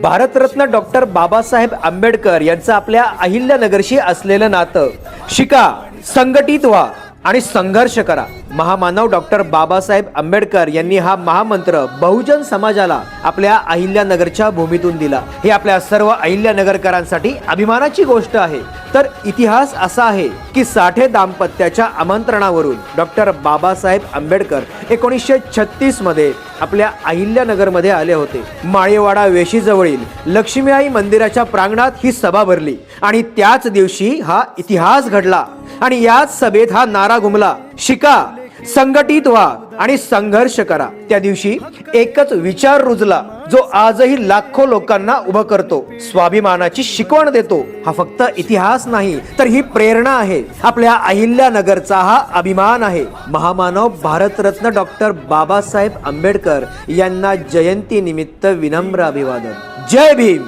Bharat Ratna doctor Babasaheb Ambedkar यांचं आपल्या अहिल्यानगरशी असलेलं नातं. शिका, संघटित व्हा आणि संघर्ष करा. महामानव डॉक्टर बाबासाहेब आंबेडकर यांनी हा महामंत्र बहुजन समाजाला आपल्या अहिल्यानगरच्या भूमीतून दिला. हे आपल्या सर्व अहिल्यानगरकरांसाठी अभिमानाची गोष्ट आहे. तर इतिहास असा आहे की साठे दाम्पत्याच्या आमंत्रणावरून डॉक्टर बाबासाहेब आंबेडकर 1936 मध्ये आपल्या अहिल्यानगरमध्ये आले होते. माळेवाडा वेशीजवळील लक्ष्मीआई मंदिराच्या प्रांगणात ही सभा भरली आणि त्याच दिवशी हा इतिहास घडला. आणि याच सभेत हा नारा घुमला, शिका, संघटित व्हा आणि संघर्ष करा. त्या दिवशी एकच विचार रुजला जो आजही लाखो लोकांना उभं करतो, स्वाभिमानाची शिकवण देतो. हा फक्त इतिहास नाही तर ही प्रेरणा आहे. आपल्या अहिल्यानगरचा हा अभिमान आहे. महामानव भारतरत्न डॉक्टर बाबासाहेब आंबेडकर यांना जयंती निमित्त विनम्र अभिवादन. जय भीम.